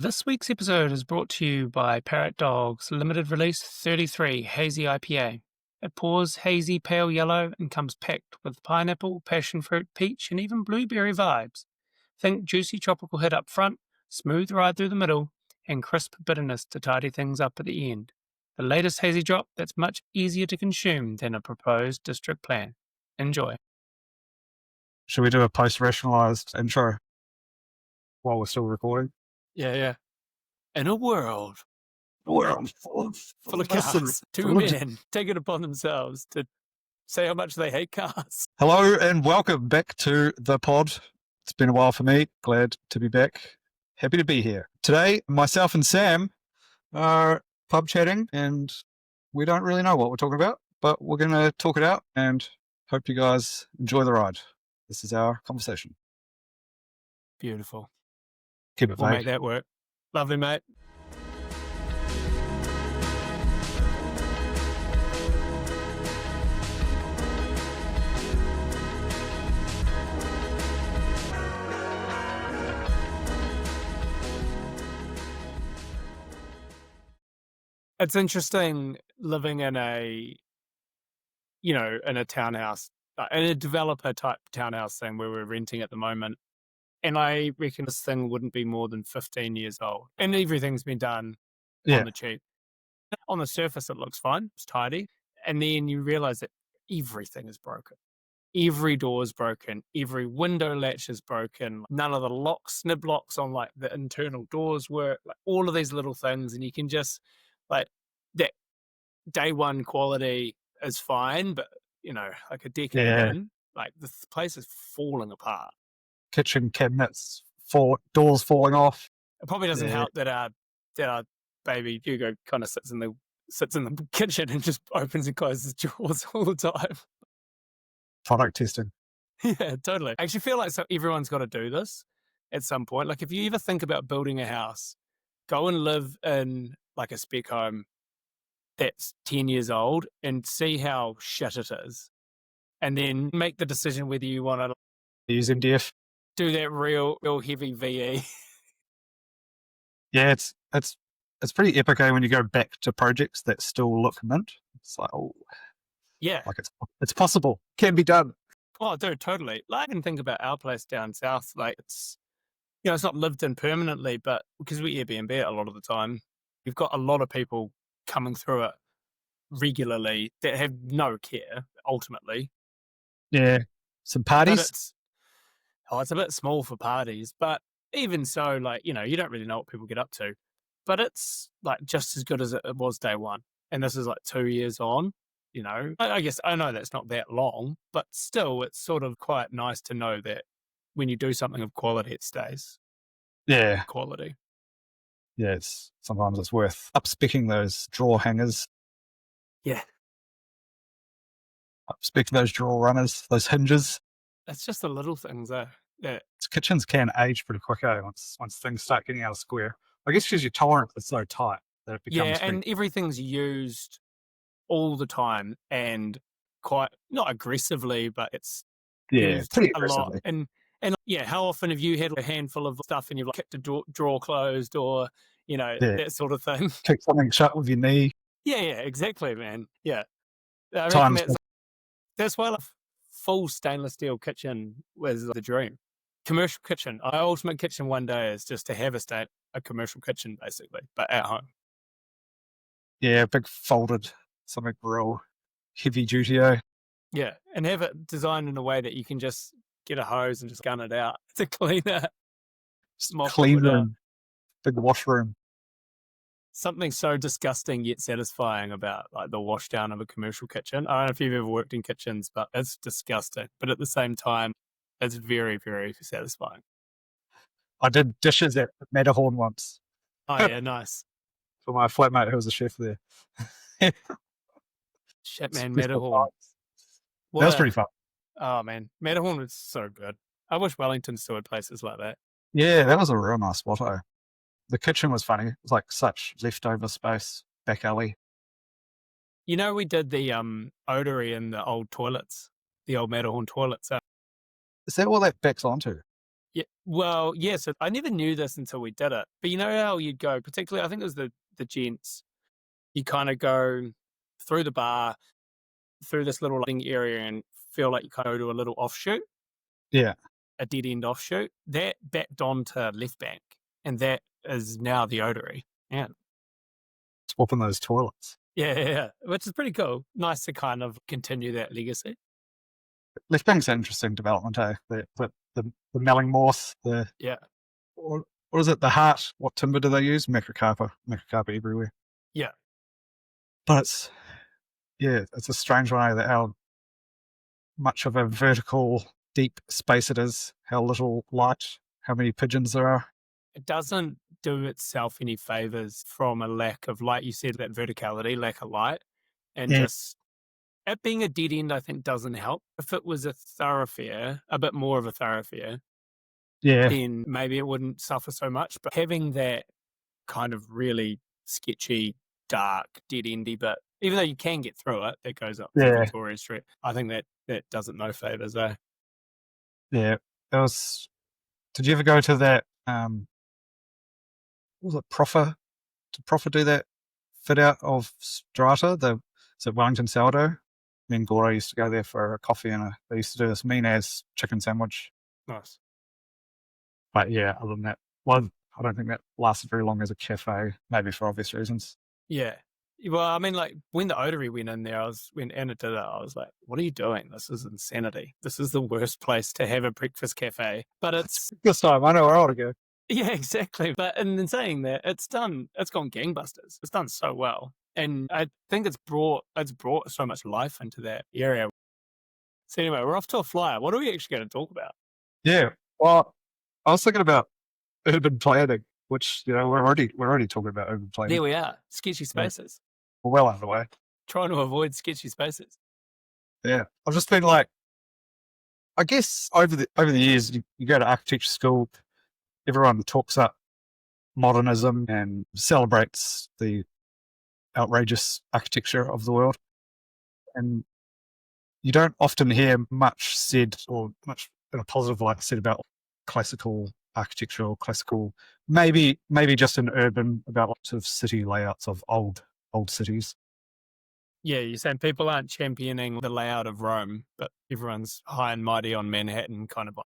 This week's episode is brought to you by Parrot Dog's limited release 33 Hazy IPA. It pours hazy pale yellow and comes packed with pineapple, passion fruit, peach, and even blueberry vibes. Think juicy tropical hit up front, smooth ride through the middle, and crisp bitterness to tidy things up at the end. The latest hazy drop that's much easier to consume than a proposed district plan. Enjoy. Should we do a post-rationalized intro while we're still recording? Yeah. In a world World full of cars, two men take it upon themselves to say how much they hate cars. Hello and welcome back to the pod. It's been a while for me. Glad to be back. Happy to be here. Today, myself and Sam are pub chatting and we don't really know what we're talking about, but we're going to talk it out and hope you guys enjoy the ride. This is our conversation. Beautiful. Keep it We'll vague. make that work. Lovely, mate. It's interesting living in a townhouse, in a developer type townhouse thing where we're renting at the moment. And I reckon this thing wouldn't be more than 15 years old. And everything's been done on the cheap. On the surface, it looks fine. It's tidy. And then you realize that everything is broken. Every door is broken. Every window latch is broken. None of the locks, snib locks on like the internal doors work. Like all of these little things. And you can just like that day one quality is fine. But, like a decade in, like the place is falling apart. Kitchen cabinets, doors falling off. It probably doesn't help that our baby Hugo kind of sits in the kitchen and just opens and closes drawers all the time. Product testing. Yeah, totally. I actually feel like everyone's got to do this at some point. Like if you ever think about building a house, go and live in like a spec home that's 10 years old and see how shit it is. And then make the decision whether you want to Use MDF. do that real heavy VE. Yeah, it's pretty epic when you go back to projects that still look mint. It's like, oh, yeah, like it's possible, can be done. Oh, dude, totally. Like, I can think about our place down south. Like it's not lived in permanently, but because we Airbnb it a lot of the time, we've got a lot of people coming through it regularly that have no care ultimately. Yeah, some parties. It's a bit small for parties, but even so, like, you don't really know what people get up to. But it's like just as good as it was day one. And this is like 2 years on, I guess I know that's not that long, but still it's sort of quite nice to know that when you do something of quality, it stays. Yeah. Quality. Yeah, sometimes it's worth up-specking those drawer hangers. Yeah. Up-specking those drawer runners, those hinges. It's just the little things there. Yeah. Kitchens can age pretty quick, once things start getting out of square. I guess because your tolerance is so tight that it becomes and everything's used all the time and quite, not aggressively, but it's used pretty a lot. aggressively. And how often have you had a handful of stuff and you've like kicked a drawer closed or, that sort of thing? Kick something shut with your knee. Yeah, exactly, man. Yeah. I reckon that's why a full stainless steel kitchen was the dream. Commercial kitchen. My ultimate kitchen one day is just to have a commercial kitchen, basically, but at home. Yeah, big folded, something real heavy duty. Yeah, and have it designed in a way that you can just get a hose and just gun it out to clean it. Clean room, big washroom. Something so disgusting yet satisfying about like the washdown of a commercial kitchen. I don't know if you've ever worked in kitchens, but it's disgusting. But at the same time, it's very, very satisfying. I did dishes at Medellín once. Oh yeah, nice. For my flatmate who was a chef there. Shit, man, Medellín. That was pretty fun. Oh man, Medellín was so good. I wish Wellington still had places like that. Yeah, that was a real nice spot. The kitchen was funny. It was like such leftover space, back alley. We did the odory in the old toilets, the old Medellín toilets. Is that what that backs onto? Yeah. Well, yeah. So I never knew this until we did it. But you know how you'd go, particularly, I think it was the gents. You kind of go through the bar, through this little lighting area, and feel like you kind of go to a little offshoot, Yeah, a dead end offshoot. That backed onto left bank, and that is now the Otery. Yeah. swapping those toilets. Yeah, yeah, yeah. Which is pretty cool. Nice to kind of continue that legacy. Left Bank's an interesting development, eh? The Mellingmorth, the Yeah. what is it? The heart. What timber do they use? Macrocarpa everywhere. Yeah. But it's a strange one, eh, that how much of a vertical, deep space it is, how little light, how many pigeons there are. It doesn't do itself any favors from a lack of, like you said, that verticality, lack of light, and Yeah. just it being a dead end, I think doesn't help. If it was a thoroughfare, a bit more of a thoroughfare, Yeah, then maybe it wouldn't suffer so much. But having that kind of really sketchy, dark, dead endy bit, even though you can get through it, that goes up to yeah, Victoria Street. I think that doesn't no favors, eh? yeah. It was. Did you ever go to that? What was it Proffer? Did Proffer do that fit out of Strata? Is it Wellington Sourdough? Me and Gora used to go there for a coffee, and they used to do this mean as chicken sandwich. Nice. But yeah, other than that, well, I don't think that lasted very long as a cafe, maybe for obvious reasons. Yeah. Well, I mean, like when the Otery went in there, when Anna did it, I was like, "What are you doing? This is insanity. This is the worst place to have a breakfast cafe." But it's This time, I know where I want to go. yeah, exactly. But in saying that, it's gone gangbusters. It's done so well, and I think it's brought so much life into that area. So anyway, we're off to a flyer. What are we actually going to talk about? Yeah. Well, I was thinking about urban planning, which we're already talking about urban planning. There we are, sketchy Yeah, spaces. we're well underway. Trying to avoid sketchy spaces. Yeah, I've just been like, I guess over the years, you go to architecture school, everyone talks up modernism and celebrates the outrageous architecture of the world, and you don't often hear much said or much in a positive light said about classical architecture or classical, maybe just in urban, about lots of city layouts of old cities. Yeah, you're saying people aren't championing the layout of Rome, but everyone's high and mighty on Manhattan, kind of.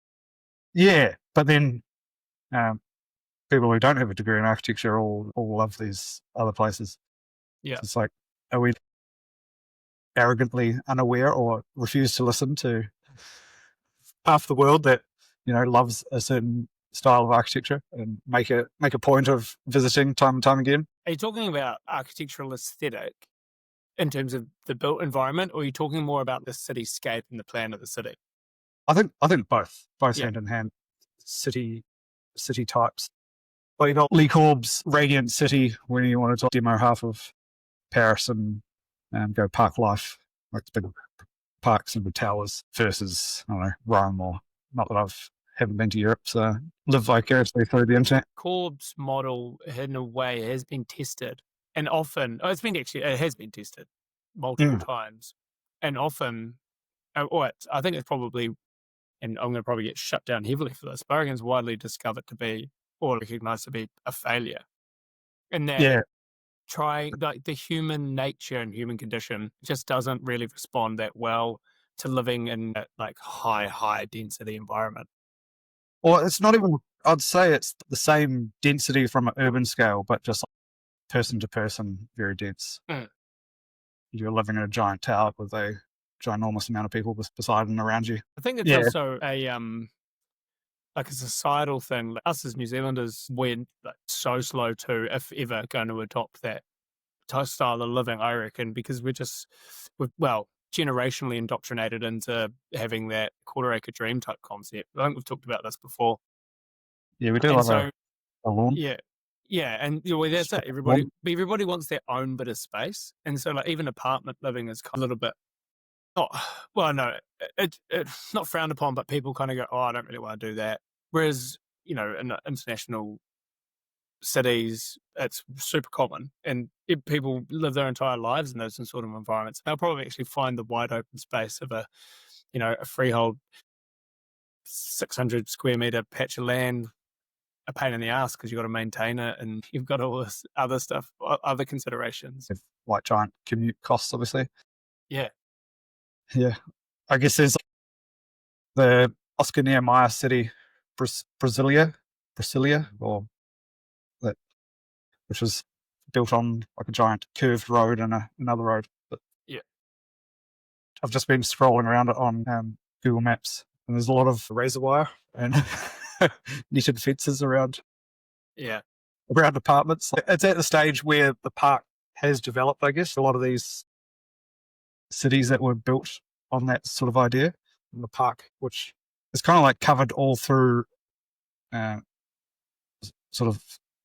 Yeah, but then um, people who don't have a degree in architecture all love these other places. Yeah. So it's like, are we arrogantly unaware or refuse to listen to half the world that loves a certain style of architecture and make a point of visiting time and time again? Are you talking about architectural aesthetic in terms of the built environment, or are you talking more about the cityscape and the plan of the city? I think both Yeah. hand in hand. City types. Well, Lee Corb's Radiant City, when you want to demo half of Paris and go park life, like the big parks and the towers, versus I don't know, Rome, or not that haven't been to Europe, so live vicariously through the internet. Corb's model, in a way, has been tested, and often it has been tested multiple Mm. times, and often, I think it's probably, and I'm going to probably get shut down heavily for this, but I reckon it's widely discovered to be, or recognized to be, a failure. And that Yeah. trying, like, the human nature and human condition just doesn't really respond that well to living in that, like, high density environment. Or it's not even, I'd say it's the same density from an urban scale, but just person to person, very dense. Mm. You're living in a giant tower with a ginormous amount of people beside and around you. I think it's Yeah. also like a societal thing. Like us as New Zealanders, we're like so slow to, if ever, going to adopt that style of living, I reckon, because we're generationally indoctrinated into having that quarter acre dream type concept. I think we've talked about this before. Yeah, we do And love so, a lawn. yeah, yeah, and well, that's it. Lawn. Everybody wants their own bit of space, and so like even apartment living is kind of a little bit not well, no, it's not frowned upon, but people kind of go, "Oh, I don't really want to do that." Whereas in international cities, it's super common, and if people live their entire lives in those sort of environments, they'll probably actually find the wide open space of a freehold 600 square meter patch of land a pain in the ass because you've got to maintain it and you've got all this other stuff, other considerations. Like giant commute costs, obviously. Yeah. Yeah. I guess there's the Oscar Niemeyer city, Brasilia, or that, which was built on like a giant curved road and another road. But yeah, I've just been scrolling around it on Google Maps, and there's a lot of razor wire and knitted fences around apartments. It's at the stage where the park has developed, I guess. A lot of these cities that were built on that sort of idea in the park, which is kind of like covered all through sort of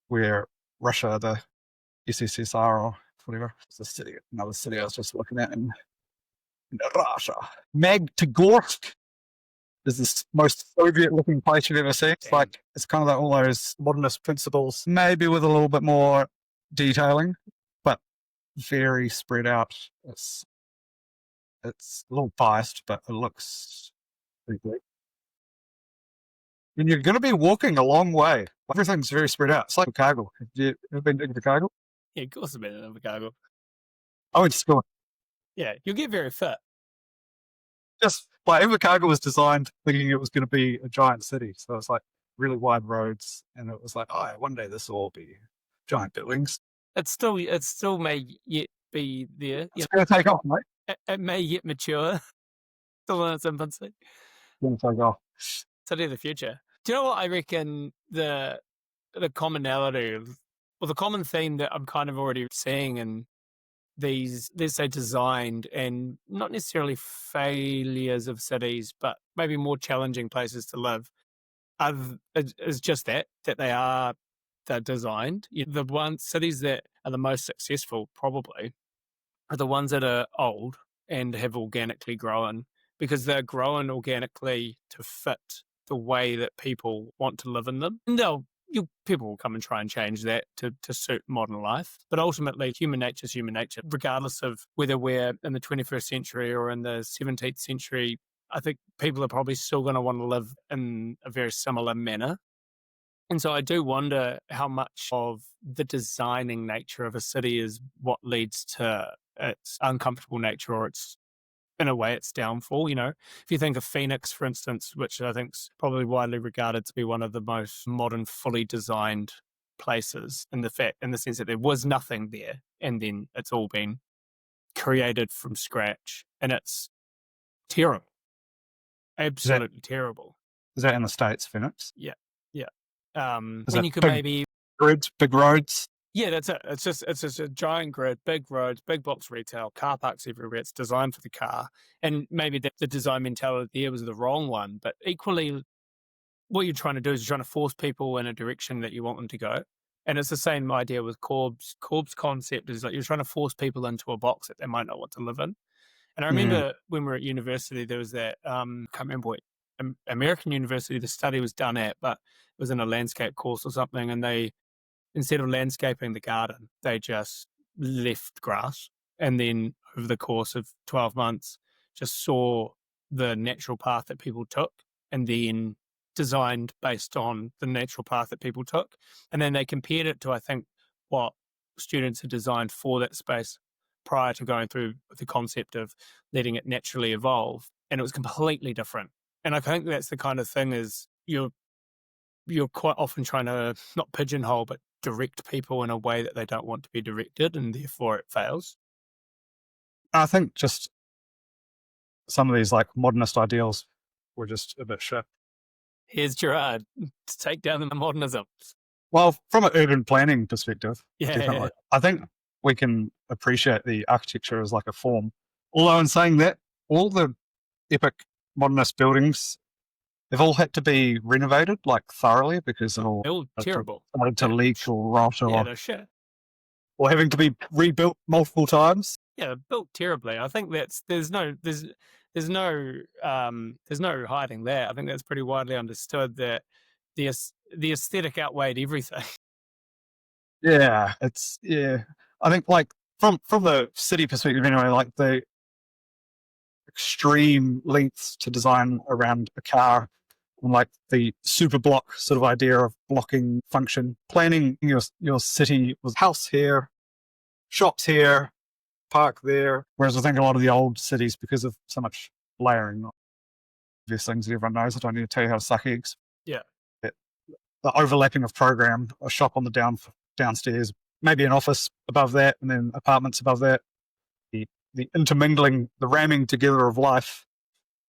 where Russia, the USSR or whatever, it's a city, another city I was just looking at in Russia. Magnitogorsk is the most Soviet-looking place you've ever seen. It's like, it's kind of like all those modernist principles, maybe with a little bit more detailing, but very spread out. It's a little biased, but it looks pretty great. And you're going to be walking a long way. Everything's very spread out. It's like Chicago. Have you ever been to Chicago? Yeah, of course I've been in Chicago. I went to school. Yeah, you'll get very fit. Just like Chicago was designed thinking it was going to be a giant city. So it's like really wide roads. And it was like, oh, one day this will all be giant buildings. It still may yet be there. It's going to take off, mate. It may yet mature. Still in its infancy. It's going to take off. City of the future. Do you know what I reckon the commonality or the common theme that I'm kind of already seeing in these, let's say, designed and not necessarily failures of cities, but maybe more challenging places to live, is just that they're designed. The cities that are the most successful probably are the ones that are old and have organically grown, because they're growing organically to fit the way that people want to live in them. And people will come and try and change that to suit modern life. But ultimately, human nature is human nature. Regardless of whether we're in the 21st century or in the 17th century, I think people are probably still going to want to live in a very similar manner. And so I do wonder how much of the designing nature of a city is what leads to its uncomfortable nature or in a way, its downfall. If you think of Phoenix, for instance, which I think is probably widely regarded to be one of the most modern, fully designed places in the sense that there was nothing there, and then it's all been created from scratch, and it's terrible, absolutely terrible. Is that in the States, Phoenix? Yeah. When you could maybe grids, big roads. Yeah, that's it. It's just a giant grid, big roads, big box retail, car parks everywhere. It's designed for the car. And maybe the design mentality there was the wrong one. But equally, what you're trying to do is you're trying to force people in a direction that you want them to go. And it's the same idea with Corb's. Corb's concept is like you're trying to force people into a box that they might not want to live in. And I remember when we were at university, there was that, I can't remember what American university the study was done at, but it was in a landscape course or something. And they, instead of landscaping the garden, they just left grass. And then over the course of 12 months, just saw the natural path that people took and then designed based on the natural path that people took. And then they compared it to, I think, what students had designed for that space prior to going through the concept of letting it naturally evolve. And it was completely different. And I think that's the kind of thing is you're quite often trying to not pigeonhole, but direct people in a way that they don't want to be directed, and therefore it fails. I think just some of these like modernist ideals were just a bit shit. Here's Gerard to take down the modernism. Well, from an urban planning perspective, definitely. Yeah. I think we can appreciate the architecture as like a form. Although in saying that, all the epic modernist buildings, they've all had to be renovated like thoroughly because they're all terrible. Started to leak or rot or having to be rebuilt multiple times. Yeah, built terribly. I think there's no hiding that. I think that's pretty widely understood that the aesthetic outweighed everything. Yeah, I think like from the city perspective anyway, like the extreme lengths to design around a car like the super block sort of idea of blocking function, planning your city with house here, shops here, park there. Whereas I think a lot of the old cities, because of so much layering, obvious things that everyone knows, I don't need to tell you how to suck eggs. Yeah. The overlapping of program, a shop on the downstairs, maybe an office above that, and then apartments above that. The intermingling, the ramming together of life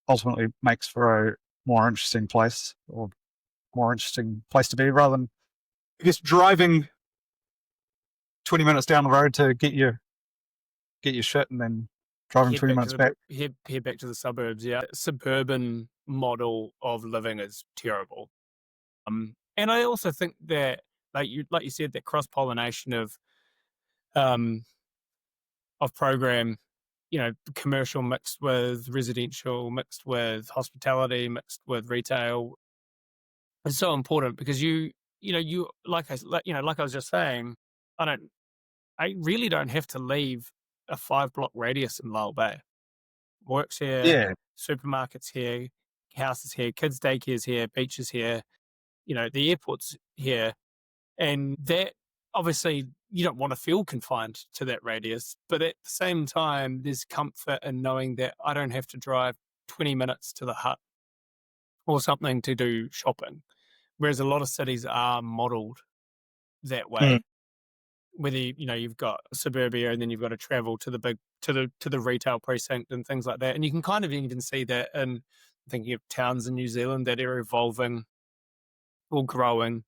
ultimately makes for a more interesting place, or more interesting place to be, rather than, I guess, driving 20 minutes down the road to get your shit and then driving 20 minutes back. Head back to the suburbs. Yeah, suburban model of living is terrible. And I also think that, like you said, that cross pollination of program, commercial mixed with residential, mixed with hospitality, mixed with retail, is so important, because like I was just saying, I really don't have to leave a 5 block radius in Lyle Bay. Works here, Yeah, supermarkets here, houses here, kids' daycares here, beaches here, the airport's here. And that, obviously, you don't want to feel confined to that radius. But at the same time, there's comfort in knowing that I don't have to drive 20 minutes to the hut or something to do shopping. Whereas a lot of cities are modeled that way. Whether you've got suburbia and then you've got to travel to the retail precinct and things like that, and you can kind of even see that in thinking of towns in New Zealand that are evolving or growing.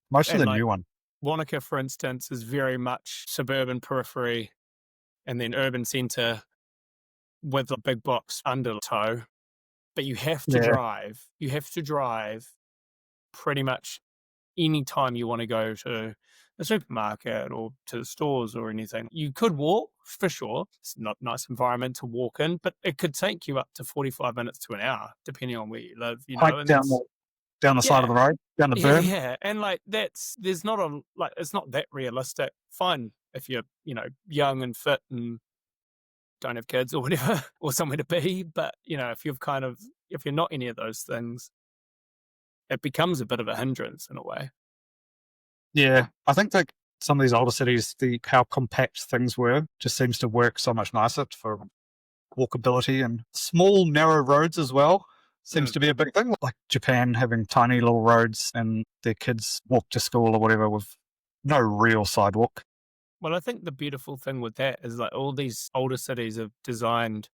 most of And the like new one. Wanaka, for instance, is very much suburban periphery and then urban centre with a big box undertow. But you have to Yeah, drive. You have to drive pretty much any time you want to go to the supermarket or to the stores or anything. You could walk, for sure. It's not a nice environment to walk in, but it could take you up to 45 minutes to an hour, depending on where you live, hike and down that's, the side of yeah, the road, down the yeah, berm. yeah. And like, there's not it's not that realistic. Fine if you're, young and fit and don't have kids or whatever, or somewhere to be. But, if you're not any of those things, it becomes a bit of a hindrance in a way. Yeah, I think like some of these older cities, how compact things were just seems to work so much nicer for walkability, and small narrow roads as well seems Mm. to be a big thing. Like Japan having tiny little roads and their kids walk to school or whatever with no real sidewalk. Well, I think the beautiful thing with that is like all these older cities are designed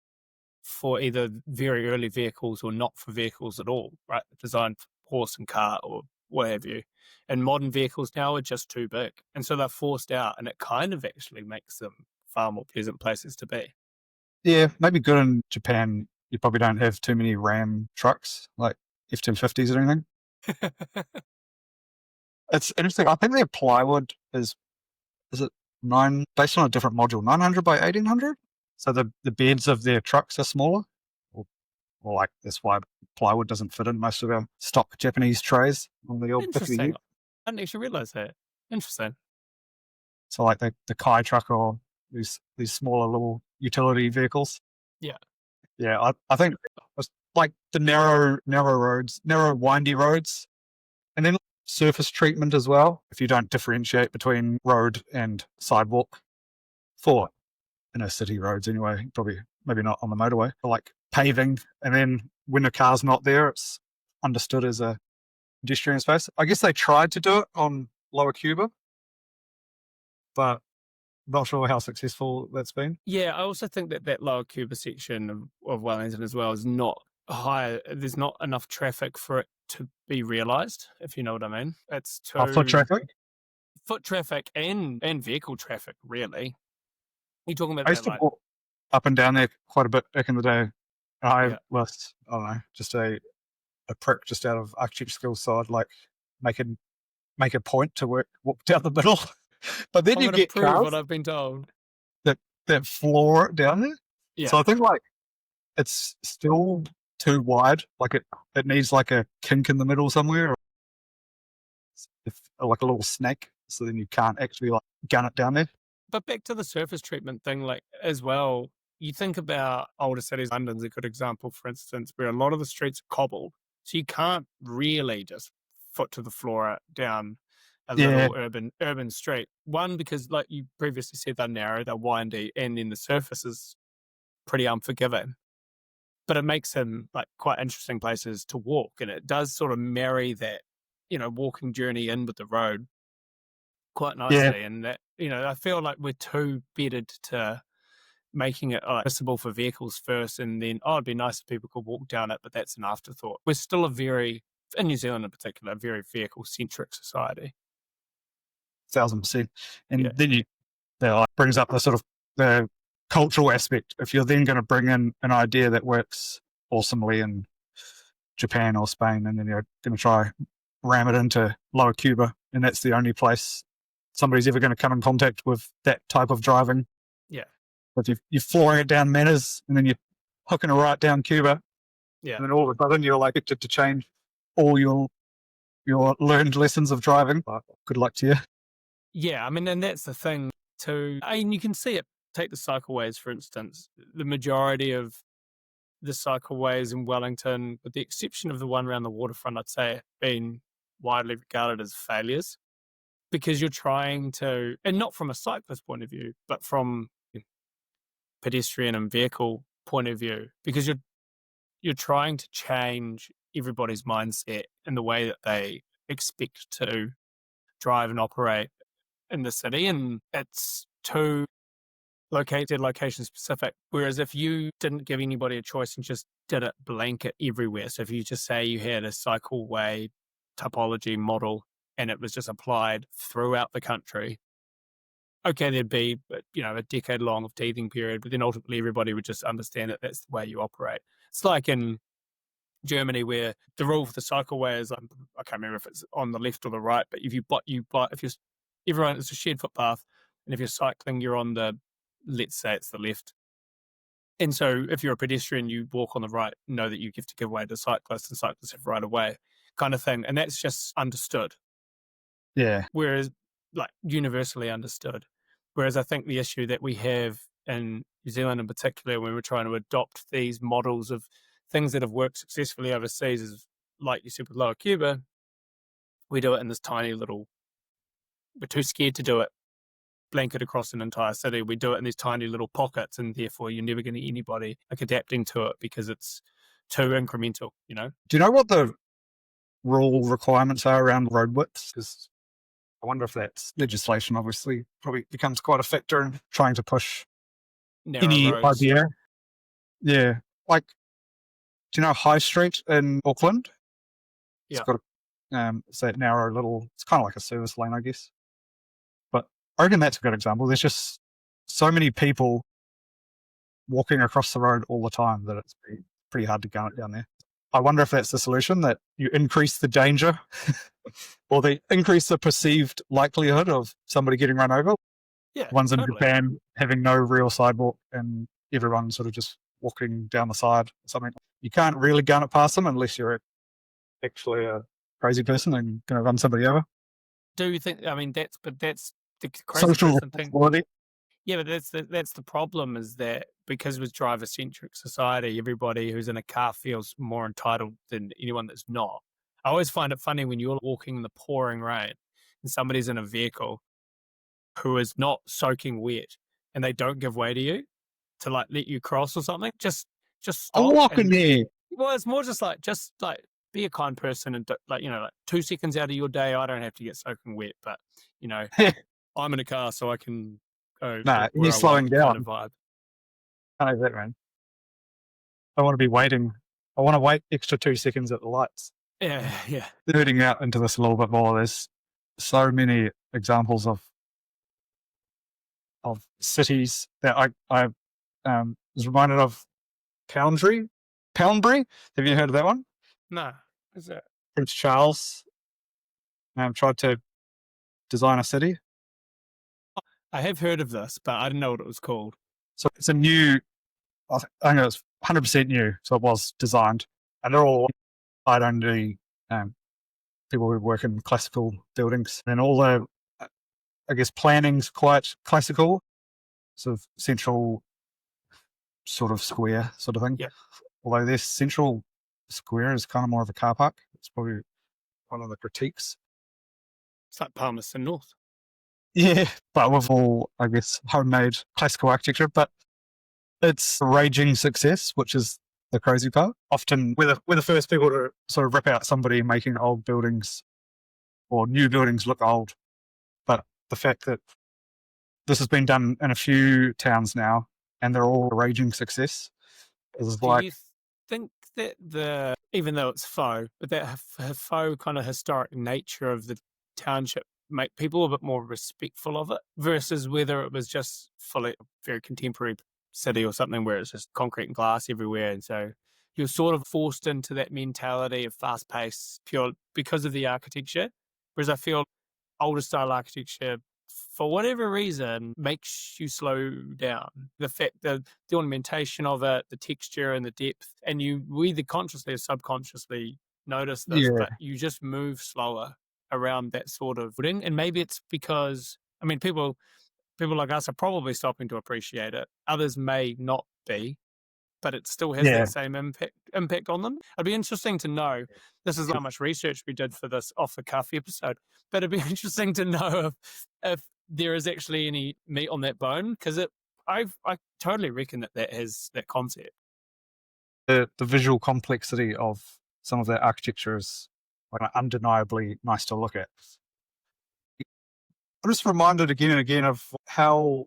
for either very early vehicles or not for vehicles at all, right? Designed for horse and cart or what have you. And modern vehicles now are just too big. And so they're forced out, and it kind of actually makes them far more pleasant places to be. Yeah, maybe good in Japan. You probably don't have too many Ram trucks like F-250s or anything. It's interesting. I think their plywood is it based on a different module, 900 by 1800? So the beds of their trucks are smaller, or, or like that's why plywood doesn't fit in most of our stock Japanese trays on the old biffy Interesting. ute. I didn't actually realize that. Interesting. So like the Kai truck or these smaller little utility vehicles. Yeah. Yeah, I think it's like the narrow roads, narrow windy roads, and then surface treatment as well. If you don't differentiate between road and sidewalk for inner city roads anyway, probably maybe not on the motorway, but like paving, and then when a car's not there, it's understood as a pedestrian space. I guess they tried to do it on Lower Cuba, but not sure how successful that's been. Yeah, I also think that lower Cuba section of Wellington as well is not high. There's not enough traffic for it to be realised, if you know what I mean. It's Foot too traffic. foot traffic and vehicle traffic, really. You're talking about I that, used to like, walk up and down there quite a bit back in the day. I yeah. was, I don't know, just a prick just out of architecture school, so I'd like make a point to walk down the middle. But then I'm you going to get prove what cars I've been told. that floor down there. So Yeah. I think like it's still too wide. Like it needs like a kink in the middle somewhere, or like a little snake, so then you can't actually like gun it down there. But back to the surface treatment thing, like, as well, you think about older cities. London's a good example, for instance, where a lot of the streets are cobbled. So you can't really just foot to the floor down a Yeah, little urban street. One, because like you previously said, they're narrow, they're windy, and then the surface is pretty unforgiving. But it makes them like quite interesting places to walk, and it does sort of marry that, walking journey in with the road quite yeah, nicely. And that, I feel like we're too bedded to making it accessible for vehicles first, and then, it'd be nice if people could walk down it, but that's an afterthought. We're still in New Zealand in particular, a very vehicle centric society. 1,000%. Yeah. And then that like brings up the sort of the cultural aspect. If you're then going to bring in an idea that works awesomely in Japan or Spain, and then you're going to try ram it into Lower Cuba, and that's the only place somebody's ever going to come in contact with that type of driving. Yeah. But you're flooring it down Manners, and then you're hooking it right down Cuba, Yeah. and then all of a sudden you're like expected to change all your learned lessons of driving. But good luck to you. Yeah. I mean, and that's the thing too. I mean, you can see it. Take the cycleways, for instance. The majority of the cycleways in Wellington, with the exception of the one around the waterfront, I'd say, have been widely regarded as failures, because you're trying to, and not from a cyclist point of view, but from pedestrian and vehicle point of view, because you're trying to change everybody's mindset in the way that they expect to drive and operate in the city, and it's too location specific. Whereas if you didn't give anybody a choice and just did it blanket everywhere, so if you just say you had a cycleway topology model and it was just applied throughout the country, okay, there'd be a decade long of teething period, but then ultimately everybody would just understand that that's the way you operate. It's like in Germany, where the rule for the cycleway is, I can't remember if it's on the left or the right, but if everyone, it's a shared footpath, and if you're cycling, you're on let's say it's the left. And so if you're a pedestrian, you walk on the right, know that you have to give way to cyclists, and cyclists have right of way, kind of thing. And that's just understood. Yeah. Whereas, like, universally understood. Whereas I think the issue that we have in New Zealand in particular, when we're trying to adopt these models of things that have worked successfully overseas, is, like you said with Lower Cuba, we do it in this tiny little, we're too scared to do it blanket across an entire city. We do it in these tiny little pockets, and therefore you're never going to get anybody like adapting to it because it's too incremental, Do you know what the rule requirements are around road widths? Because I wonder if that's legislation, obviously, probably becomes quite a factor in trying to push Narrow any roads. idea. Yeah. Like, do you know High Street in Auckland? It's Yeah. got it's that narrow little, it's kind of like a service lane, I guess. But I reckon that's a good example. There's just so many people walking across the road all the time that it's pretty hard to gun it down there. I wonder if that's the solution, that you increase the danger or they increase the perceived likelihood of somebody getting run over. Yeah, Ones in totally. Japan having no real sidewalk and everyone sort of just walking down the side or something. You can't really gun it past them unless you're actually a crazy person and going to run somebody over. Do you think, I mean, that's the crazy Social person thing. responsibility. Yeah, but that's the problem, is that because with driver-centric society, everybody who's in a car feels more entitled than anyone that's not. I always find it funny when you're walking in the pouring rain and somebody's in a vehicle who is not soaking wet, and they don't give way to you to like let you cross or something. Just I'm stop. walking And there. well, it's more just like be a kind person, and like, like 2 seconds out of your day, I don't have to get soaking wet, but I'm in a car, so I can go Nah, you're where I want, slowing kind of down. vibe. I know that, man. I want to be waiting. I want to wait extra 2 seconds at the lights. Yeah, yeah. Nerding out into this a little bit more, there's so many examples of cities that I was reminded of. Poundbury. Have you heard of that one? No, is it? Prince Charles tried to design a city. I have heard of this, but I didn't know what it was called. So it's a new, I think it was 100% new. So it was designed, and they're all only people who work in classical buildings, and all the, I guess, planning's quite classical, sort of central, sort of square sort of thing. Yeah. Although their central square is kind of more of a car park. It's probably one of the critiques. It's like Palmerston North. Yeah, but with all, I guess, homemade classical architecture. But it's a raging success, which is the crazy part. Often we're the first people to sort of rip out somebody making old buildings or new buildings look old. But the fact that this has been done in a few towns now and they're all a raging success is Do like, you think that even though it's faux, but that faux kind of historic nature of the township make people a bit more respectful of it versus whether it was just fully a very contemporary city or something where it's just concrete and glass everywhere, and so you're sort of forced into that mentality of fast pace pure because of the architecture. Whereas I feel older style architecture, for whatever reason, makes you slow down. The fact that the ornamentation of it, the texture and the depth, and we either consciously or subconsciously notice this, yeah, but you just move slower around that sort of footing. And maybe it's because, I mean, people like us are probably stopping to appreciate it. Others may not be, but it still has yeah. that same impact on them. It'd be interesting to know. This is how much research we did for this off the cuff episode, but it'd be interesting to know if there is actually any meat on that bone, because I totally reckon that has that concept. The visual complexity of some of that architecture is like undeniably nice to look at. I'm just reminded again and again of how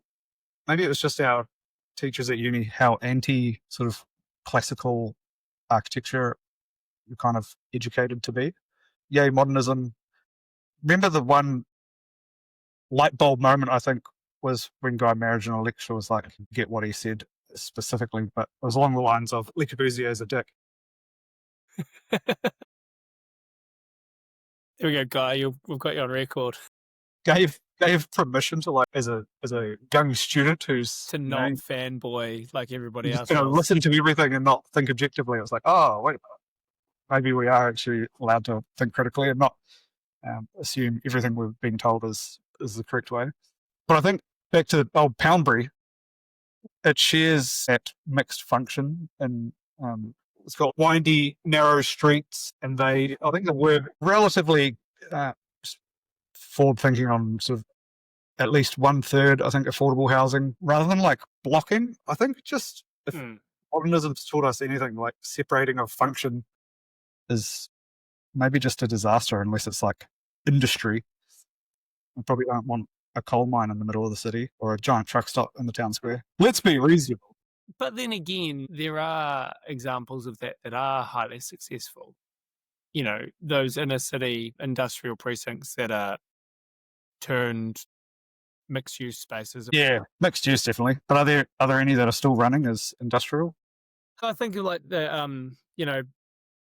maybe it was just our teachers at uni, how anti sort of classical architecture you're kind of educated to be. Yay, modernism. Remember the one light bulb moment, I think, was when Guy Marriage in a lecture was like, get what he said specifically, but it was along the lines of Le Corbusier's a dick. Here we go, Guy. We've got you on record. Gave permission to, like, as a young student who's To not fanboy like everybody else. going to listen to everything and not think objectively. It was like, oh, wait a minute. Maybe we are actually allowed to think critically and not assume everything we've been told is the correct way. But I think back to old Poundbury, it shares that mixed function, and it's got windy, narrow streets, and I think they were relatively forward thinking on sort of at least 1/3, I think, affordable housing rather than like blocking. I think just if modernism's taught us anything, like separating of function is maybe just a disaster unless it's like industry. We probably don't want a coal mine in the middle of the city or a giant truck stop in the town square. Let's be reasonable. But then again, there are examples of that are highly successful. You know, those inner city industrial precincts that are turned mixed use spaces. Yeah, mixed use definitely. But are there any that are still running as industrial? I think of like the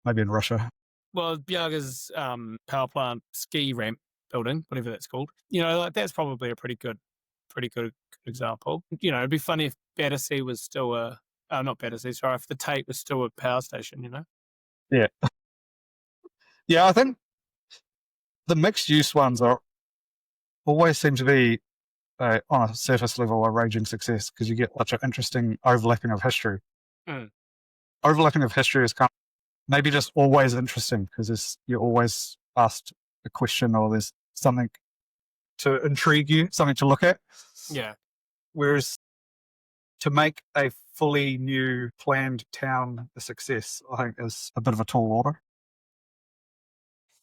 Maybe in Russia. well, Bjarga's power plant ski ramp building, whatever that's called. You know, like that's probably a pretty good example. You know, it'd be funny if Battersea was still not Battersea, sorry, if the Tate was still a power station, you know? Yeah. Yeah, I think the mixed use ones are always seem to be on a surface level a raging success because you get such an interesting overlapping of history. Overlapping of history is kind of maybe just always interesting because you're always asked a question or there's something to intrigue you, something to look at. Yeah. Whereas to make a fully new planned town a success, I think is a bit of a tall order.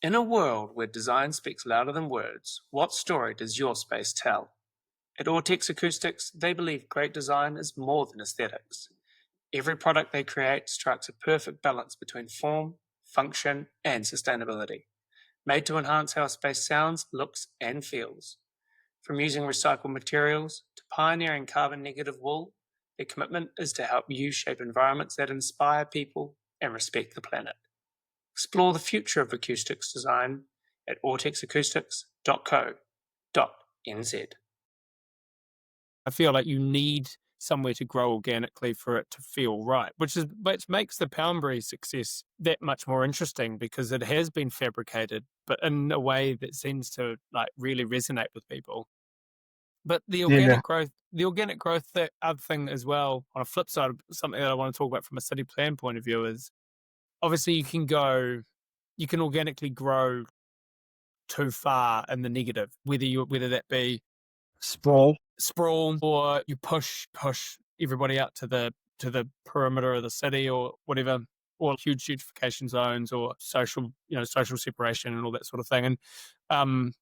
In a world where design speaks louder than words, what story does your space tell? At Ortex Acoustics, they believe great design is more than aesthetics. Every product they create strikes a perfect balance between form, function, and sustainability, made to enhance how a space sounds, looks, and feels. From using recycled materials to pioneering carbon-negative wool, their commitment is to help you shape environments that inspire people and respect the planet. Explore the future of acoustics design at ortexacoustics.co.nz. I feel like you need somewhere to grow organically for it to feel right, which makes the Poundbury success that much more interesting because it has been fabricated, but in a way that seems to like really resonate with people. But the organic growth, that other thing as well, on a flip side, something that I want to talk about from a city plan point of view is obviously you can organically grow too far in the negative, whether that be Sprawl. or you push everybody out to the perimeter of the city or whatever, or huge gentrification zones or social separation and all that sort of thing. And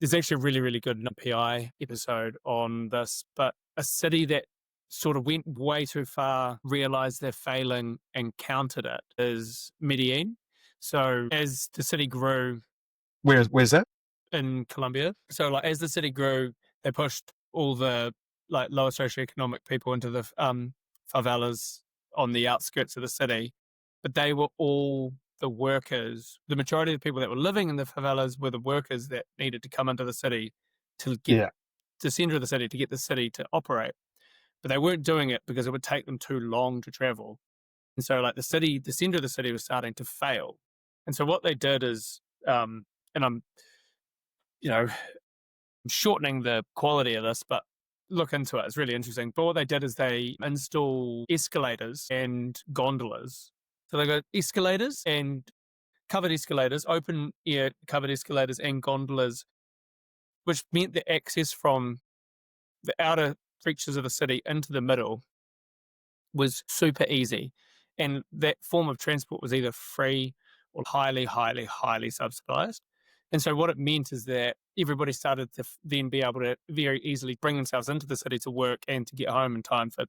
there's actually a really, really good PI episode on this, but a city that sort of went way too far, realized they're failing and countered it is Medellín. So as the city grew, Where's that? in Colombia. So like as the city grew, they pushed all the like lower socioeconomic people into the favelas on the outskirts of the city, but they were all the workers. The majority of the people that were living in the favelas were the workers that needed to come into the city to get the center of the city, to get the city to operate. But they weren't doing it because it would take them too long to travel. And so like the center of the city was starting to fail. And so what they did is, and I'm shortening the quality of this, but look into it. It's really interesting. But what they did is they install escalators and gondolas. So they got escalators and covered escalators, open air covered escalators and gondolas, which meant the access from the outer reaches of the city into the middle was super easy. And that form of transport was either free or highly, highly, highly subsidized. And so what it meant is that everybody started to then be able to very easily bring themselves into the city to work and to get home in time for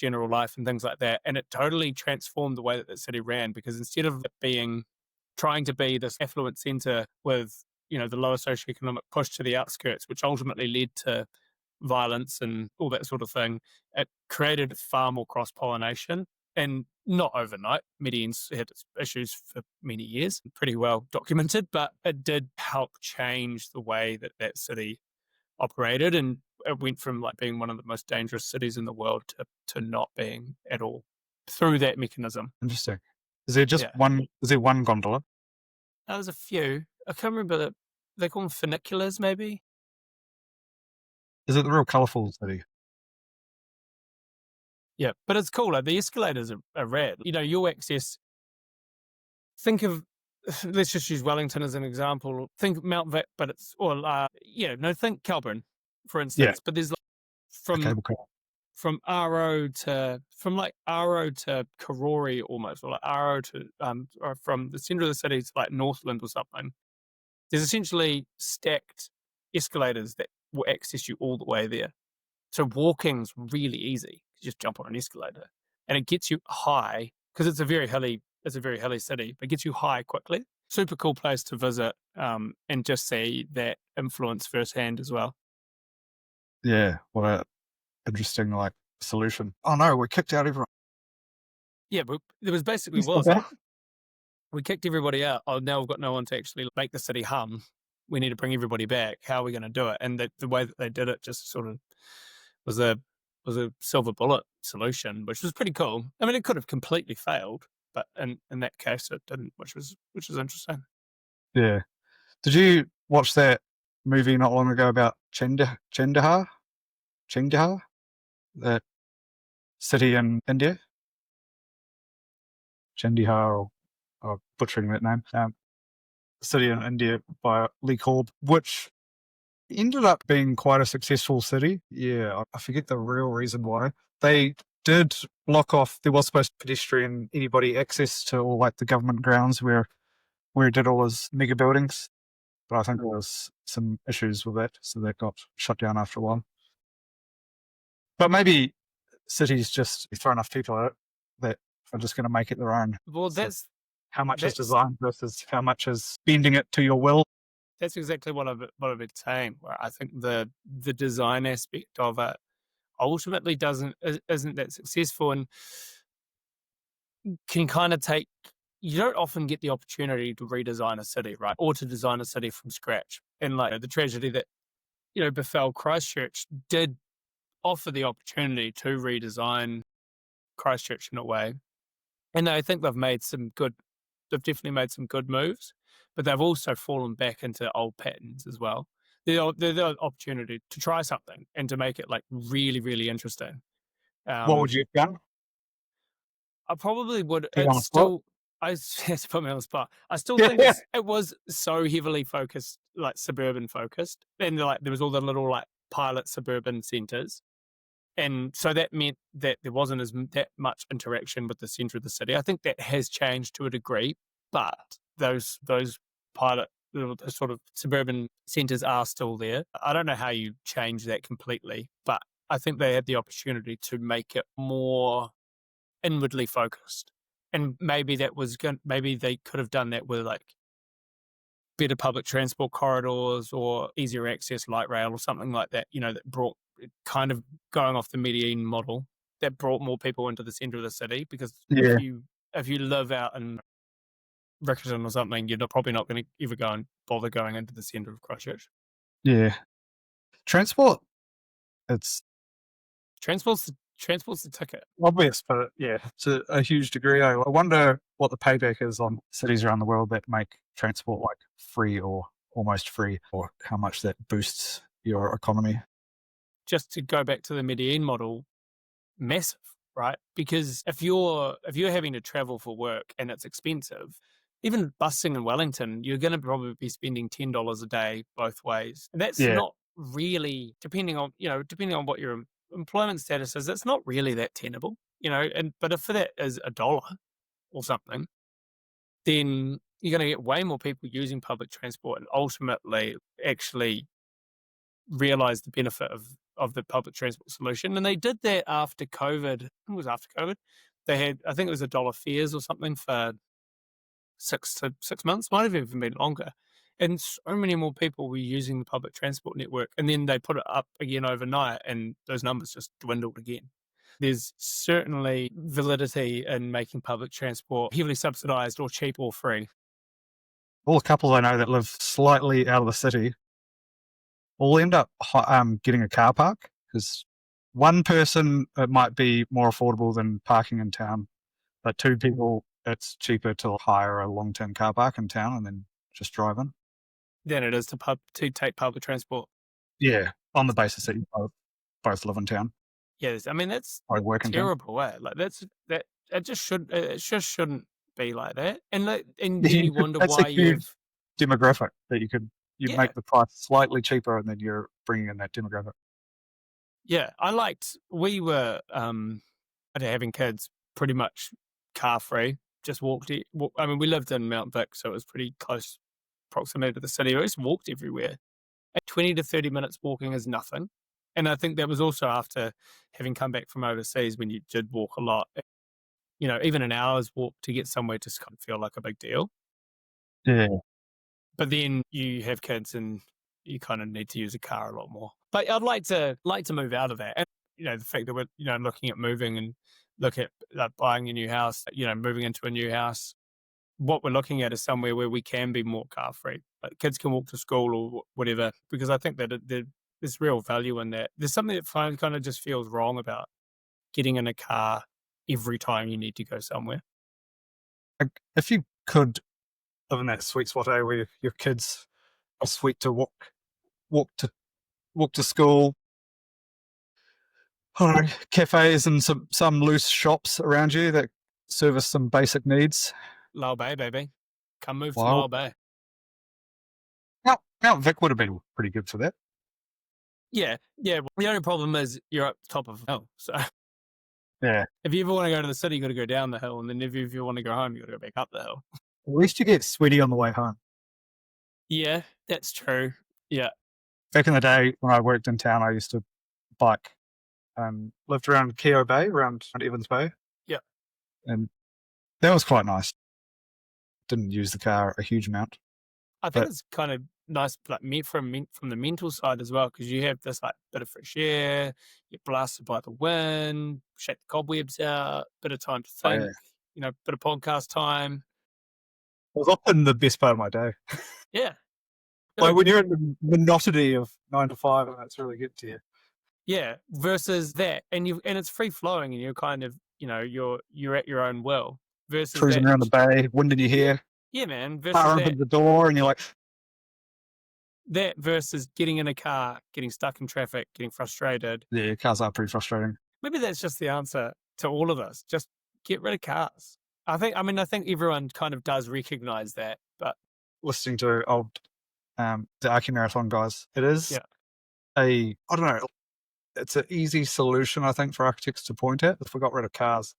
general life and things like that. And it totally transformed the way that the city ran, because instead of it trying to be this affluent center with, the lower socioeconomic push to the outskirts, which ultimately led to violence and all that sort of thing, it created far more cross-pollination. And not overnight. Medellín's had its issues for many years, pretty well documented, but it did help change the way that that city operated. And it went from like being one of the most dangerous cities in the world to not being at all through that mechanism. Interesting. Is there just one? Is there one gondola? There's a few. I can't remember they call them funiculars, maybe. Is it the real colourful city? Yeah, but it's cool. Like the escalators are rad. You'll access. Think of, let's just use Wellington as an example. Think of Mount Vic, but it's think Kelburn, for instance. But there's from Aro to Karori almost, or like Aro to or from the centre of the city to like Northland or something. There's essentially stacked escalators that will access you all the way there. So walking's really easy. You just jump on an escalator, and it gets you high because it's a very hilly city. But it gets you high quickly. Super cool place to visit, and just see that influence firsthand as well. Yeah, what a interesting solution. Oh no, we kicked out everyone. Yeah, but there was basically we kicked everybody out. Oh, now we've got no one to actually make the city hum. We need to bring everybody back. How are we going to do it? And the way that they did it just sort of was a silver bullet solution, which was pretty cool. I mean, it could have completely failed, but in that case, it didn't, which was interesting. Yeah. Did you watch that movie not long ago about Chandahar, that city in India? Chandahar, or butchering that name. City in India by Lee Korb, which ended up being quite a successful city. Yeah, I forget the real reason why. They did block off, there was supposed to be pedestrian anybody access to all the government grounds where he did all his mega buildings. But I think there was some issues with that, so that got shut down after a while. But maybe cities just throw enough people at it that are just going to make it their own. Well, that's how much is design versus how much is bending it to your will. That's exactly what I've been saying. Where I think the design aspect of it ultimately isn't that successful, and can kind of take. You don't often get the opportunity to redesign a city, right, or to design a city from scratch. And the tragedy that befell Christchurch did offer the opportunity to redesign Christchurch in a way, and I think they've definitely made some good moves, but they've also fallen back into old patterns as well. The opportunity to try something and to make it really, really interesting. What would you have done? I probably would. had to put me on the spot. I still Yeah. think it was so heavily focused, like suburban focused, and like there was all the little like pilot suburban centres, and so that meant that there wasn't that much interaction with the centre of the city. I think that has changed to a degree, but those pilot little sort of suburban centres are still there. I don't know how you change that completely, but I think they had the opportunity to make it more inwardly focused. And maybe maybe they could have done that with like better public transport corridors or easier access light rail or something like that, that brought kind of going off the Medellín model that brought more people into the center of the city. Because Yeah. if you live out in Rickerton or something, you're probably not going to ever go and bother going into the center of Christchurch. Yeah. Transport, it's Transport's the ticket. obvious, but yeah, to a huge degree. I wonder what the payback is on cities around the world that make transport like free or almost free, or how much that boosts your economy. Just to go back to the Medellín model, massive, right? Because if you're having to travel for work and it's expensive, even busing in Wellington, you're going to probably be spending $10 a day both ways. And that's Yeah. not really, depending on what your employment status is, it's not really that tenable, but if for that is $1 or something, then you're going to get way more people using public transport and ultimately actually realize the benefit of the public transport solution. And they did that after COVID. I think it was after COVID. They had, I think it was $1 fares or something for 6 months, might have even been longer. And so many more people were using the public transport network. And then they put it up again overnight and those numbers just dwindled again. There's certainly validity in making public transport heavily subsidized or cheap or free. All the couples I know that live slightly out of the city will end up getting a car park, because one person, it might be more affordable than parking in town, but two people, it's cheaper to hire a long-term car park in town and then just drive in. Than it is to take public transport. Yeah, on the basis that you both live in town. Yes, I mean that's or work in town. terrible. Like it just shouldn't be like that. And then you wonder That's why a huge demographic that you'd Yeah. make the price slightly cheaper, and then you're bringing in that demographic. Yeah, we were after having kids pretty much car free. Just walked. I mean, we lived in Mount Vic, so it was pretty close proximity to the city. We just walked everywhere. 20 to 30 minutes walking is nothing. And I think that was also after having come back from overseas when you did walk a lot. Even an hour's walk to get somewhere just kind of feel like a big deal. Yeah. But then you have kids and you kind of need to use a car a lot more. But I'd like to move out of that. And, the fact that we're, looking at moving and look at buying a new house, moving into a new house, what we're looking at is somewhere where we can be more car free. Like kids can walk to school or whatever, because I think that there's real value in that. There's something that kind of just feels wrong about getting in a car every time you need to go somewhere. If you could live in that sweet spot, where your kids are sweet to walk to school, cafes and some loose shops around you that service some basic needs. Lower Bay, baby. Come move to Wow. Lower Bay. Mount Vic would have been pretty good for that. Yeah. The only problem is you're up top of a hill. So Yeah. if you ever want to go to the city, you got to go down the hill. And then if you want to go home, you got to go back up the hill. At least you get sweaty on the way home. Yeah, that's true. Yeah. Back in the day when I worked in town, I used to bike. Lived around Keogh Bay, around Evans Bay. Yeah. And that was quite nice. Didn't use the car a huge amount. I think it's kind of nice, like from the mental side as well, because you have this like bit of fresh air, you're blasted by the wind, shake the cobwebs out, bit of time to think, bit of podcast time. It was often the best part of my day. Yeah. Like when you're in the monotony of 9 to 5, and that's really good to you. Yeah, versus that, and it's free flowing, and you're kind of, you're at your own will. Versus cruising around the bay, wind in your hair. Yeah, man. Car opens the door, and you're like, that versus getting in a car, getting stuck in traffic, getting frustrated. Yeah, cars are pretty frustrating. Maybe that's just the answer to all of this. Just get rid of cars. I think everyone kind of does recognize that, but Listening to old the Archie Marathon guys, it is yeah, I don't know, it's an easy solution I think for architects to point at. If we got rid of cars,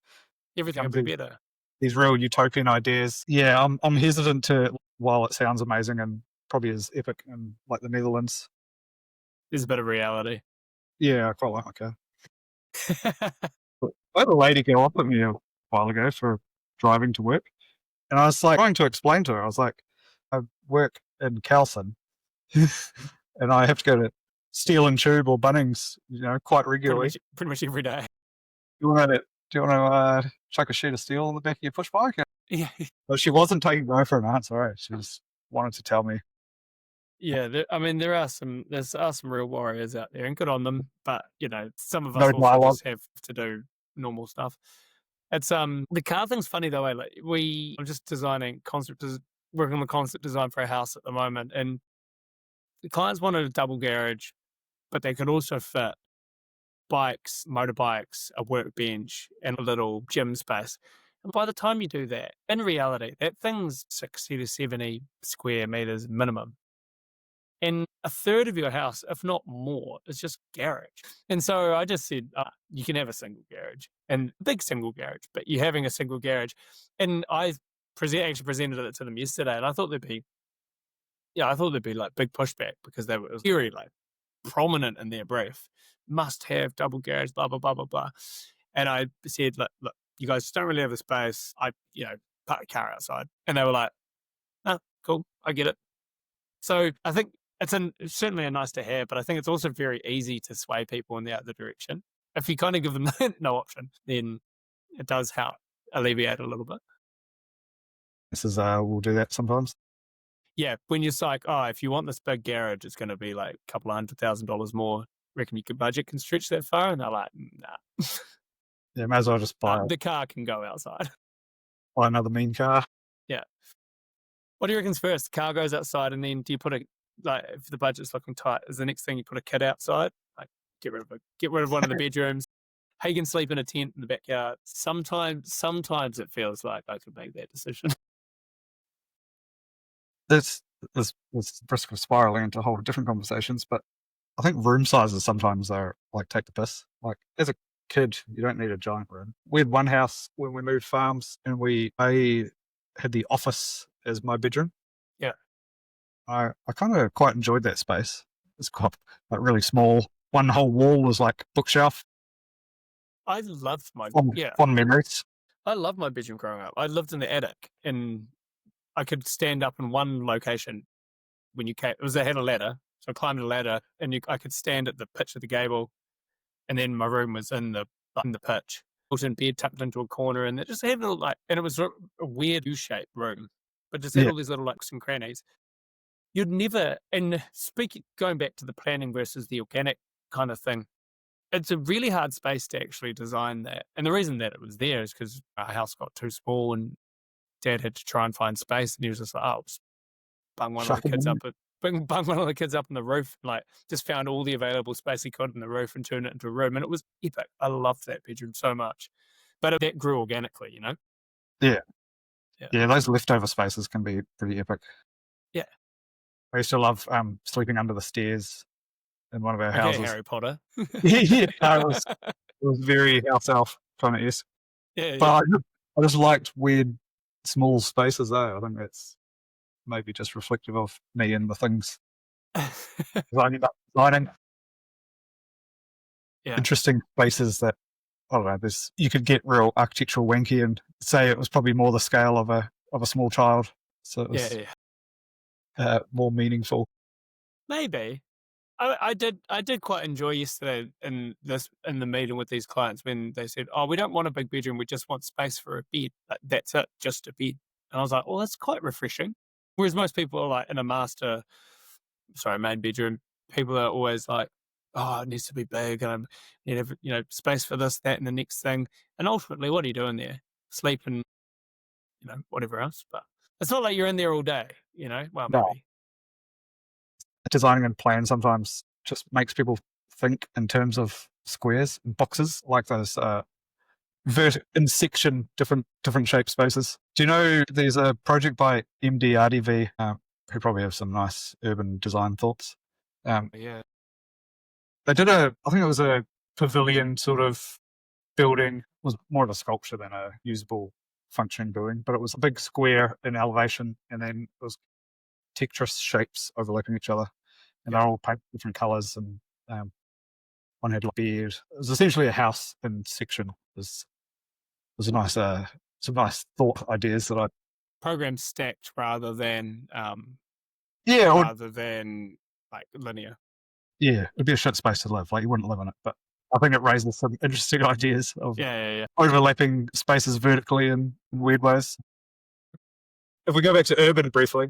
everything will comes be in better. these real utopian ideas. Yeah, I'm hesitant to, while it sounds amazing and probably is epic in like the Netherlands. There's a bit of reality. Yeah, I quite like my car. But I had a lady go up at me a while ago for driving to work, and I was like trying to explain to her. I was like, I work in Calson, and I have to go to Steel and Tube or Bunnings, quite regularly. pretty much every day. Do you want to chuck a sheet of steel on the back of your push bike? Yeah, But she wasn't taking no for an answer. Right? She just wanted to tell me. yeah. There's some real warriors out there, and good on them. But some of us No also dialogue. just have to do normal stuff. It's the car thing's funny though. I'm just designing working on the concept design for a house at the moment, and the clients wanted a double garage, but they could also fit bikes, motorbikes, a workbench, and a little gym space. And by the time you do that, in reality, that thing's 60 to 70 square meters minimum. And a third of your house, if not more, is just garage. And so I just said, you can have a single garage and big single garage, but you're having a single garage. And I actually presented it to them yesterday, and I thought there'd be like big pushback because it was very like prominent in their brief. Must have double garage, blah, blah, blah, blah, blah. And I said, look, you guys don't really have the space. Park a car outside. And they were like, oh, cool, I get it. So I think it's certainly a nice to have, but I think it's also very easy to sway people in the other direction. If you kind of give them no option, then it does help alleviate a little bit. This is we'll do that sometimes. Yeah, when you're like, if you want this big garage, it's going to be like a couple of $100,000 more. Reckon your budget can stretch that far? And they're like, nah. Yeah, may as well just buy the car can go outside. Buy another mean car. Yeah. What do you reckon's first? The car goes outside, and then do you put if the budget's looking tight, is the next thing you put a kid outside? Like get rid of one of the bedrooms. Hey, you can sleep in a tent in the backyard. Sometimes it feels like I could make that decision. This risk of spiraling into whole different conversations, but I think room sizes sometimes are like take the piss. Like as a kid, you don't need a giant room. We had one house when we moved farms, and I had the office as my bedroom. Yeah, I kind of quite enjoyed that space. It's quite like really small. One whole wall was like bookshelf. I loved my fond memories. I loved my bedroom growing up. I lived in the attic, and I could stand up in one location when you came. They had a ladder, so I climbed a ladder, and I could stand at the pitch of the gable, and then my room was in the pitch. Built-in bed tucked into a corner, and it just had and it was a weird U-shaped room, but just had all these little nooks and crannies. You'd never, and going back to the planning versus the organic kind of thing, it's a really hard space to actually design that. And the reason that it was there is because our house got too small, and Dad had to try and find space, and he was just like, bung one of the kids up on the roof, and just found all the available space he could in the roof and turned it into a room. And it was epic. I loved that bedroom so much. But that grew organically, Yeah, those leftover spaces can be pretty epic. Yeah. I used to love sleeping under the stairs in one of our houses. Harry Potter. It was very house elf kind of esque. Yeah, but I just liked weird small spaces though. I think that's maybe just reflective of me and the things I ended up designing. Yeah. Interesting spaces that, I don't know, you could get real architectural wanky and say it was probably more the scale of a small child. So it was more meaningful. Maybe. I did quite enjoy yesterday in the meeting with these clients when they said, we don't want a big bedroom, we just want space for a bed. That's it, just a bed. And I was like, that's quite refreshing. Whereas most people are like in a main bedroom, people are always like, it needs to be big, and I need to have, space for this, that, and the next thing. And ultimately, what are you doing there? Sleep and, whatever else. But it's not like you're in there all day, well, No. maybe. Designing and plan sometimes just makes people think in terms of squares and boxes, like those in section different shape spaces. Do you know there's a project by MDRDV, who probably have some nice urban design thoughts? Yeah. They did I think it was a pavilion sort of building. It was more of a sculpture than a usable functioning building, but it was a big square in elevation, and then it was Tetris shapes overlapping each other, and they're all painted different colours, and one had like beard. It was essentially a house in section. It was a nice, some nice thought ideas that I Program stacked rather than like linear. Yeah, it'd be a shit space to live. Like you wouldn't live in it, but I think it raises some interesting ideas of overlapping spaces vertically in weird ways. If we go back to urban briefly,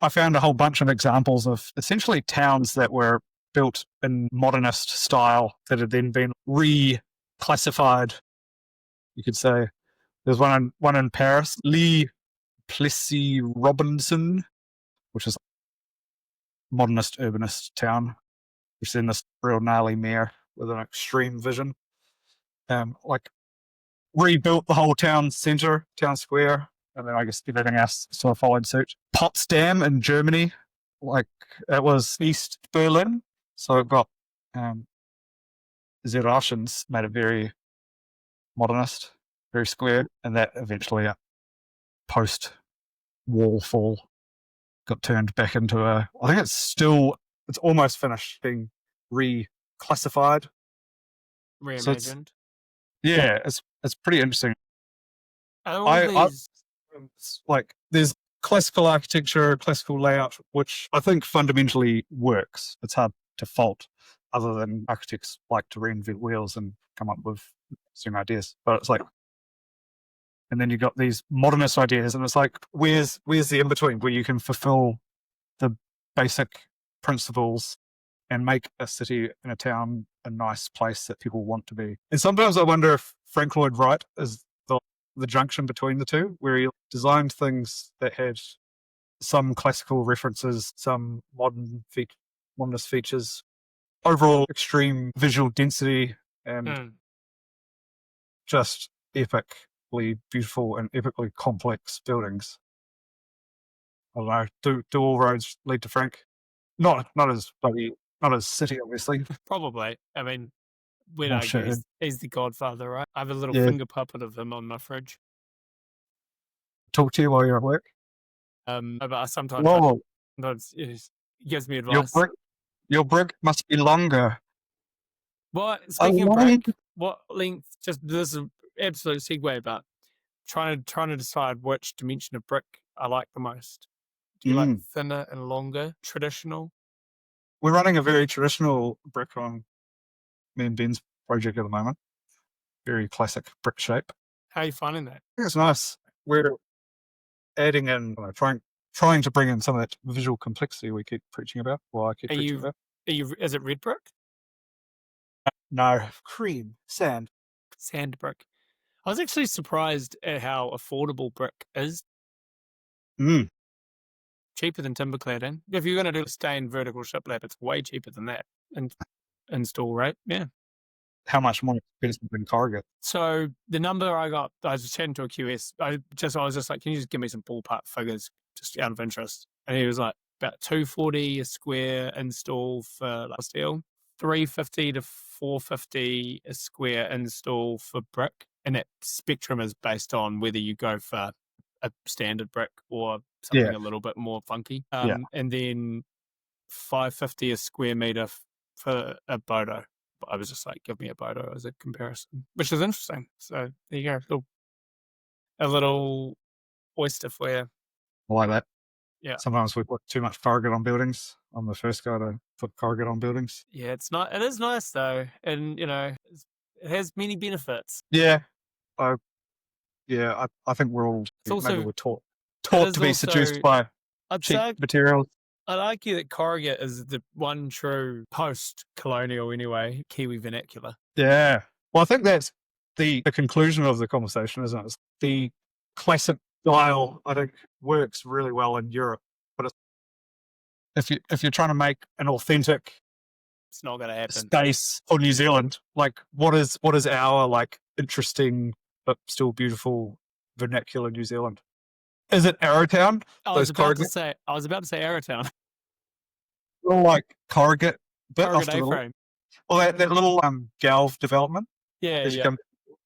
I found a whole bunch of examples of essentially towns that were built in modernist style that had then been reclassified. You could say there's one in Paris, Le Plessis-Robinson, which is a modernist urbanist town. We've seen this real gnarly mayor with an extreme vision, like rebuilt the whole town centre, town square, and then I guess everything else sort of followed suit. Potsdam in Germany, like it was East Berlin, so it got the Russians made it very modernist, very square, and that eventually post wall fall got turned back into I think it's almost finished being reclassified, reimagined. So it's pretty interesting. Like there's classical architecture, classical layout, which I think fundamentally works. It's hard to fault, other than architects like to reinvent wheels and come up with interesting ideas. But it's like, and then you got these modernist ideas, and it's like, where's the in between where you can fulfill the basic principles and make a city and a town a nice place that people want to be. And sometimes I wonder if Frank Lloyd Wright is the junction between the two, where he designed things that had some classical references, some modernist features, overall extreme visual density, and just epically beautiful and epically complex buildings. I don't know. Do all roads lead to Frank? Not as city, obviously. Probably. I mean, we'd argue he's the godfather, right? I have a little finger puppet of him on my fridge. Talk to you while you're at work? But I sometimes he gives me advice. Your brick must be longer. What? Speaking of brick, what length? Just this is an absolute segue about trying to decide which dimension of brick I like the most. Do you like thinner and longer, traditional? We're running a very traditional brick on me and Ben's project at the moment. Very classic brick shape. How are you finding that? I think it's nice. We're adding in, trying to bring in some of that visual complexity we keep preaching about. Well, I keep preaching about. Is it red brick? No, cream, sand brick. I was actually surprised at how affordable brick is. Cheaper than timber cladding. If you're going to do stained vertical shiplap, it's way cheaper than that. And install rate, yeah. How much more expensive than corrugate? So the number I got, I was chatting to a QS. I was just like, can you just give me some ballpark figures, just out of interest? And he was like, about $240 a square install for steel, $350 to $450 a square install for brick, and that spectrum is based on whether you go for a standard brick or something a little bit more funky. And then $550 a square meter for a Bodo. I was just like, give me a Bodo as a comparison, which is interesting. So there you go, a little oyster for you. I like that. Yeah. Sometimes we put too much corrugate on buildings. I'm the first guy to put corrugate on buildings. Yeah, it's not. It is nice though, and it has many benefits. Yeah, I think we're all maybe we're taught to be seduced by cheap materials. I'd argue that corrugate is the one true post-colonial, anyway, Kiwi vernacular. Yeah. Well, I think that's the conclusion of the conversation, isn't it? It's the classic style, I think, works really well in Europe. But if you're trying to make an authentic It's not going to happen. space for New Zealand. Like, what is our like interesting but still beautiful vernacular New Zealand? Is it Arrowtown? I was about to say Arrowtown. Little like corrugate bit off Corrugate to the left. A-frame. Well, that little galv development. Yeah, As you come,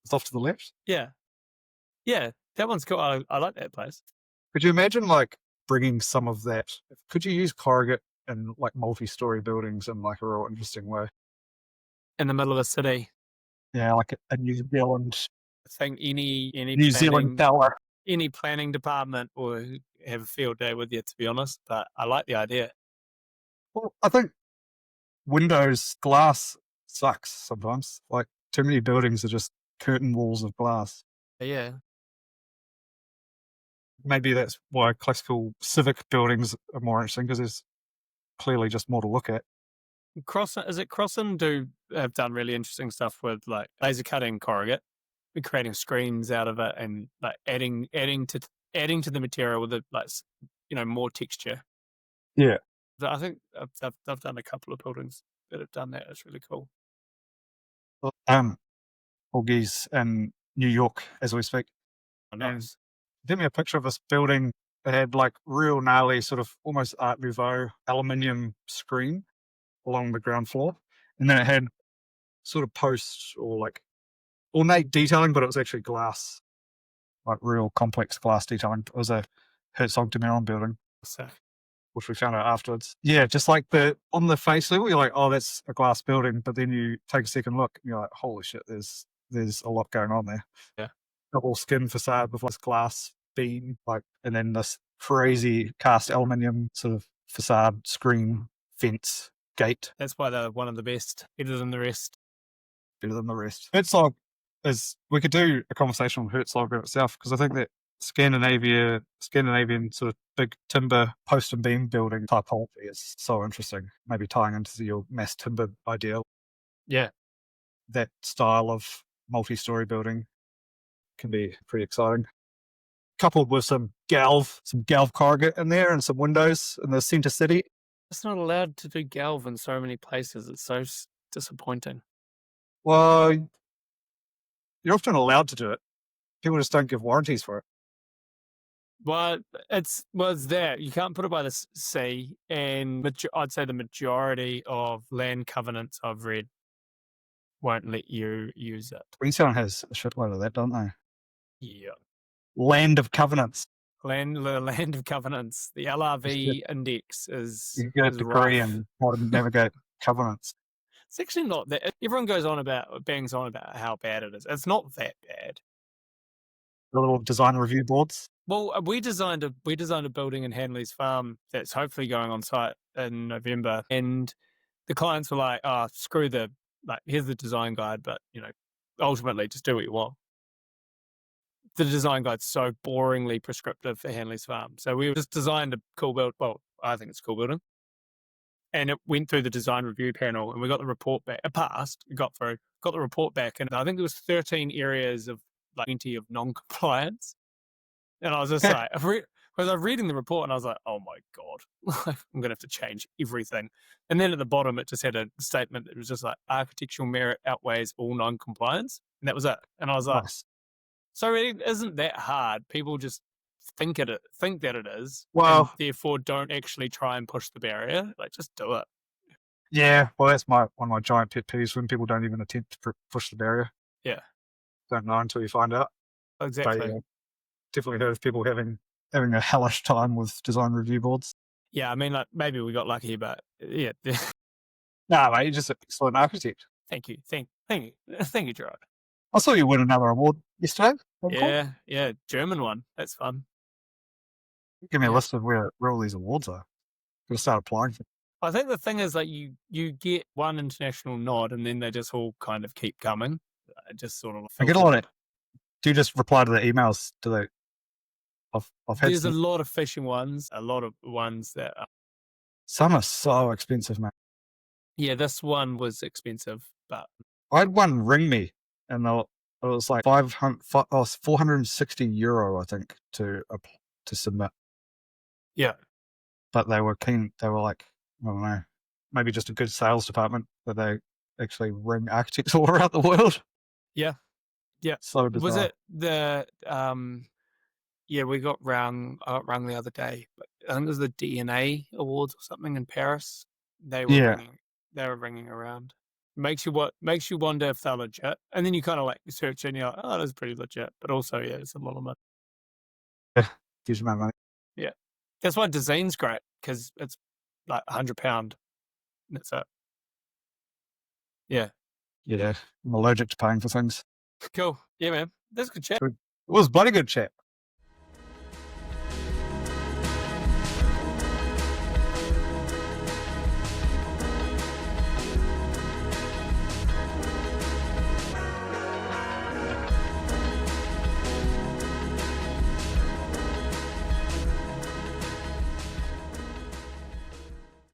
it's off to the left. yeah. That one's cool. I like that place. Could you imagine like bringing some of that? Could you use corrugate in like multi-story buildings in like a real interesting way? In the middle of a city. Yeah, like a New Zealand, I think any New Zealand tower. any planning department will have a field day with you, to be honest. But I like the idea. Well, I think windows, glass sucks sometimes. Like too many buildings are just curtain walls of glass. Yeah. Maybe that's why classical civic buildings are more interesting, because there's clearly just more to look at. Crossan have done really interesting stuff with like laser cutting corrugate, creating screens out of it, and like adding to the material with more texture. Yeah. I think I've done a couple of buildings that have done that. It's really cool. Porgies in New York as we speak. Oh, nice. Give me a picture of this building that had like real gnarly sort of almost Art Nouveau aluminium screen along the ground floor. And then it had sort of posts or like ornate detailing, but it was actually glass, like real complex glass detailing. It was a Herzog de Meuron building, So, which we found out afterwards. Yeah, just like on the face level, you're like, oh, that's a glass building. But then you take a second look and you're like, holy shit, there's a lot going on there. Yeah. Double skin facade with this glass beam, and then this crazy cast aluminium sort of facade, screen, fence, gate. that's why they're one of the best. Better than the rest. Herzog we could do a conversation on Herzog itself, because I think that Scandinavian sort of big timber post and beam building typology is so interesting. Maybe tying into your mass timber ideal. Yeah. That style of multi-story building can be pretty exciting. Coupled with some galv corrugate in there and some windows in the centre city. It's not allowed to do galv in so many places. It's so disappointing. Well, you're often allowed to do it. People just don't give warranties for it. Well, it's there. You can't put it by the sea, and I'd say the majority of land covenants I've read won't let you use it. Queenstown has a shitload of that, don't they? Yeah. Land of covenants. The land of covenants. The LRV index is. You get a degree in how to navigate covenants. It's actually not that. Everyone bangs on about how bad it is. It's not that bad. The little design review boards. Well, we designed a building in Hanley's Farm that's hopefully going on site in November, and the clients were like, "Oh, screw here's the design guide, but ultimately just do what you want." The design guide's so boringly prescriptive for Hanley's Farm, so we just designed a cool build. Well, I think it's a cool building, and it went through the design review panel, and we got the report back. It passed. It got through. Got the report back, and I think there was 13 areas of 20 of non-compliance. And I was just like, I was reading the report and I was like, oh my God, I'm going to have to change everything. And then at the bottom, it just had a statement that was just like, architectural merit outweighs all non-compliance. And that was it. And I was like, so it isn't that hard. People just think that it is. Well, and therefore don't actually try and push the barrier. Like, just do it. Yeah. Well, that's one of my giant pet peeves, when people don't even attempt to push the barrier. Yeah. Don't know until you find out. Exactly. But, definitely heard of people having a hellish time with design review boards. Yeah, I mean, like, maybe we got lucky, but yeah. Nah, mate, you're just an excellent architect. Thank you, Gerard. I saw you win another award yesterday. Yeah, German one. That's fun. Give me a list of where all these awards are. Gotta start applying for them. I think the thing is, like, you get one international nod, and then they just all kind of keep coming. Just sort of. I get a lot of. Do you just reply to the emails? Do they? I've had. There's a lot of phishing ones. A lot of ones that. Some are so expensive, man. Yeah, this one was expensive, but I had one ring me, and it was like 460 euro, I think, to submit. Yeah, but they were keen. They were like, I don't know, maybe just a good sales department that they actually ring architects all around the world. Yeah. So bizarre. Was it the we got rung the other day. But I think it was the DNA Awards or something in Paris. They were ringing around. Makes you wonder if they're legit, and then you kind of like search and you're like, oh, that's pretty legit, but also it's a lot of money. Huge amount of money. Yeah, that's why design's great, because it's like £100 and that's it. Yeah, I'm allergic to paying for things. cool. Yeah, man, that's a good chat. It was bloody good chat.